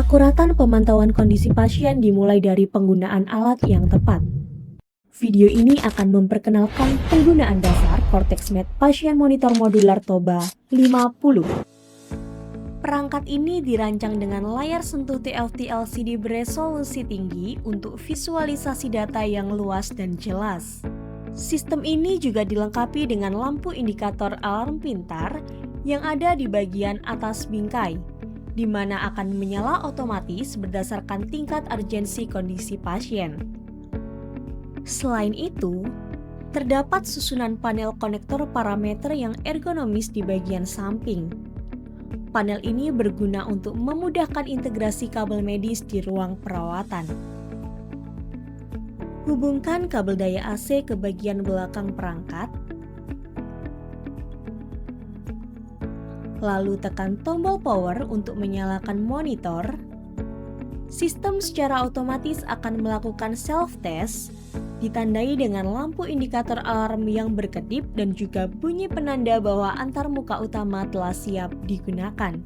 Keakuratan pemantauan kondisi pasien dimulai dari penggunaan alat yang tepat. Video ini akan memperkenalkan penggunaan dasar CortexMed Pasien Monitor Modular Toba 50. Perangkat ini dirancang dengan layar sentuh TFT LCD beresolusi tinggi untuk visualisasi data yang luas dan jelas. Sistem ini juga dilengkapi dengan lampu indikator alarm pintar yang ada di bagian atas bingkai, di mana akan menyala otomatis berdasarkan tingkat urgensi kondisi pasien. Selain itu, terdapat susunan panel konektor parameter yang ergonomis di bagian samping. Panel ini berguna untuk memudahkan integrasi kabel medis di ruang perawatan. Hubungkan kabel daya AC ke bagian belakang perangkat, lalu tekan tombol power untuk menyalakan monitor. Sistem secara otomatis akan melakukan self-test, ditandai dengan lampu indikator alarm yang berkedip dan juga bunyi penanda bahwa antarmuka utama telah siap digunakan.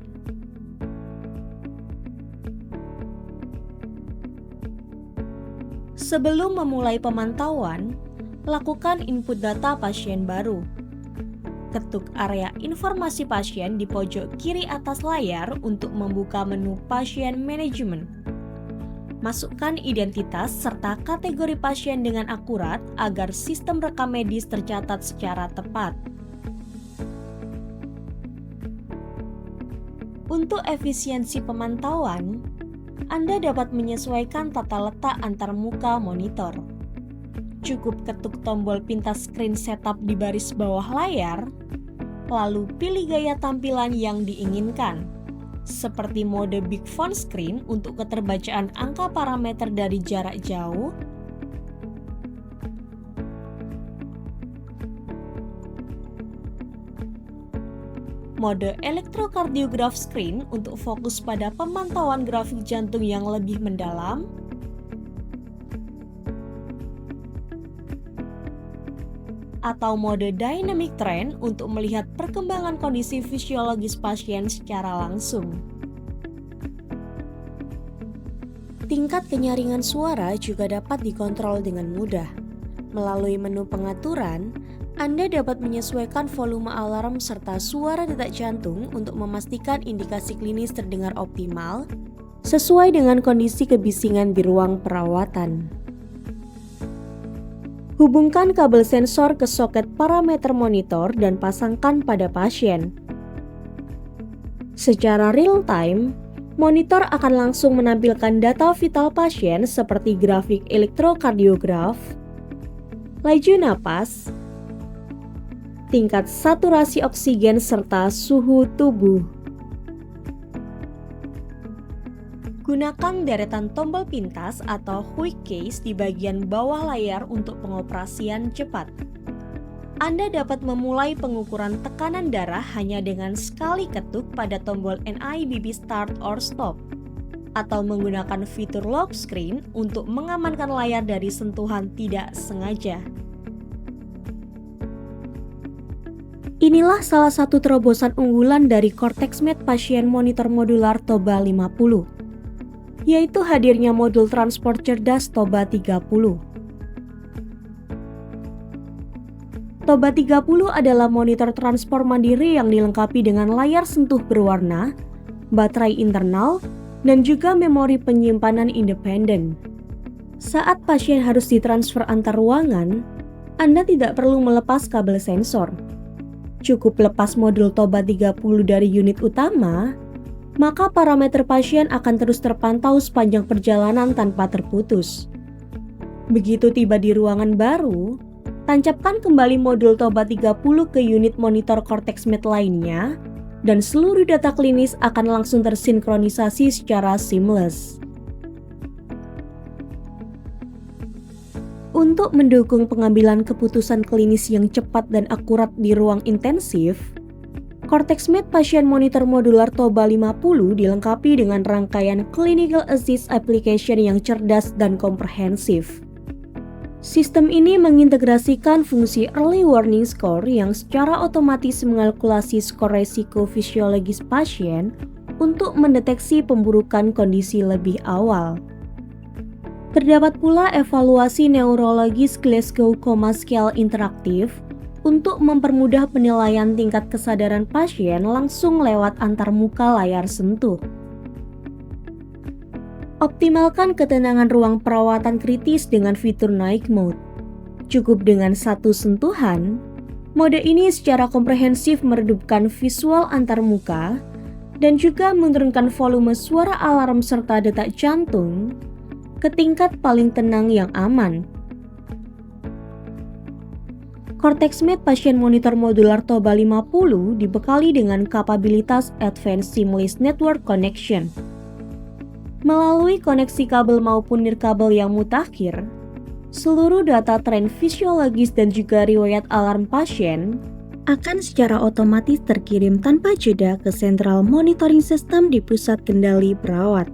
Sebelum memulai pemantauan, lakukan input data pasien baru. Ketuk area informasi pasien di pojok kiri atas layar untuk membuka menu pasien manajemen. Masukkan identitas serta kategori pasien dengan akurat agar sistem rekam medis tercatat secara tepat. Untuk efisiensi pemantauan, Anda dapat menyesuaikan tata letak antar muka monitor. Cukup ketuk tombol pintas screen setup di baris bawah layar, lalu pilih gaya tampilan yang diinginkan, seperti mode Big Font Screen untuk keterbacaan angka parameter dari jarak jauh, mode Electrocardiograph Screen untuk fokus pada pemantauan grafik jantung yang lebih mendalam, atau mode Dynamic Trend untuk melihat perkembangan kondisi fisiologis pasien secara langsung. Tingkat kenyaringan suara juga dapat dikontrol dengan mudah. Melalui menu pengaturan, Anda dapat menyesuaikan volume alarm serta suara detak jantung untuk memastikan indikasi klinis terdengar optimal sesuai dengan kondisi kebisingan di ruang perawatan. Hubungkan kabel sensor ke soket parameter monitor dan pasangkan pada pasien. Secara real-time, monitor akan langsung menampilkan data vital pasien seperti grafik elektrokardiograf, laju napas, tingkat saturasi oksigen, serta suhu tubuh. Gunakan deretan tombol pintas atau quick case di bagian bawah layar untuk pengoperasian cepat. Anda dapat memulai pengukuran tekanan darah hanya dengan sekali ketuk pada tombol NIBP Start or Stop, atau menggunakan fitur lock screen untuk mengamankan layar dari sentuhan tidak sengaja. Inilah salah satu terobosan unggulan dari CortexMed Pasien Monitor Modular Toba 50. Yaitu hadirnya modul transport cerdas Toba 30. Toba 30 adalah monitor transport mandiri yang dilengkapi dengan layar sentuh berwarna, baterai internal, dan juga memori penyimpanan independen. Saat pasien harus ditransfer antar ruangan, Anda tidak perlu melepas kabel sensor. Cukup lepas modul Toba 30 dari unit utama, maka parameter pasien akan terus terpantau sepanjang perjalanan tanpa terputus. Begitu tiba di ruangan baru, tancapkan kembali modul Toba 30 ke unit monitor CortexMed lainnya, dan seluruh data klinis akan langsung tersinkronisasi secara seamless. Untuk mendukung pengambilan keputusan klinis yang cepat dan akurat di ruang intensif, CortexMed Pasien Monitor Modular Toba 50 dilengkapi dengan rangkaian Clinical Assist Application yang cerdas dan komprehensif. Sistem ini mengintegrasikan fungsi Early Warning Score yang secara otomatis mengalkulasi skor resiko fisiologis pasien untuk mendeteksi pemburukan kondisi lebih awal. Terdapat pula evaluasi neurologis Glasgow Coma Scale interaktif untuk mempermudah penilaian tingkat kesadaran pasien langsung lewat antarmuka layar sentuh. Optimalkan ketenangan ruang perawatan kritis dengan fitur Night Mode. Cukup dengan satu sentuhan, mode ini secara komprehensif meredupkan visual antarmuka dan juga menurunkan volume suara alarm serta detak jantung ke tingkat paling tenang yang aman. CortexMed Patient Monitor Modular TOBA 50 dibekali dengan kapabilitas Advanced Seamless Network Connection. Melalui koneksi kabel maupun nirkabel yang mutakhir, seluruh data tren fisiologis dan juga riwayat alarm pasien akan secara otomatis terkirim tanpa jeda ke Central Monitoring System di pusat kendali perawat.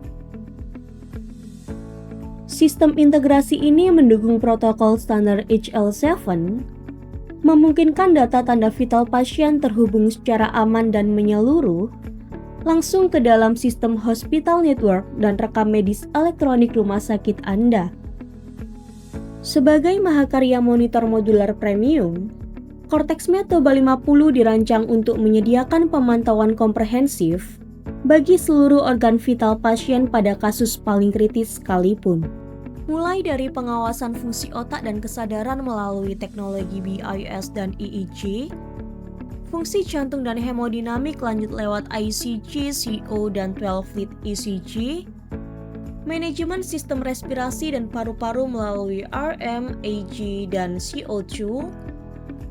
Sistem integrasi ini mendukung protokol standar HL7, memungkinkan data tanda vital pasien terhubung secara aman dan menyeluruh langsung ke dalam sistem hospital network dan rekam medis elektronik rumah sakit Anda. Sebagai mahakarya monitor modular premium, CortexMed TOBA 50 dirancang untuk menyediakan pemantauan komprehensif bagi seluruh organ vital pasien pada kasus paling kritis sekalipun. Mulai dari pengawasan fungsi otak dan kesadaran melalui teknologi BIS dan EEG, fungsi jantung dan hemodinamik lanjut lewat ICG, CO, dan 12-lead ECG, manajemen sistem respirasi dan paru-paru melalui RM, AG, dan CO2,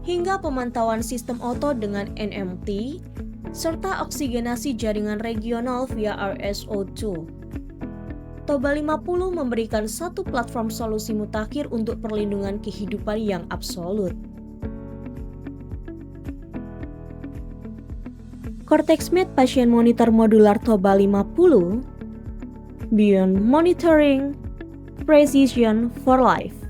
hingga pemantauan sistem otot dengan NMT, serta oksigenasi jaringan regional via RSO2. TOBA 50 memberikan satu platform solusi mutakhir untuk perlindungan kehidupan yang absolut. CortexMed Patient Monitor Modular TOBA 50 Beyond Monitoring, Precision for Life.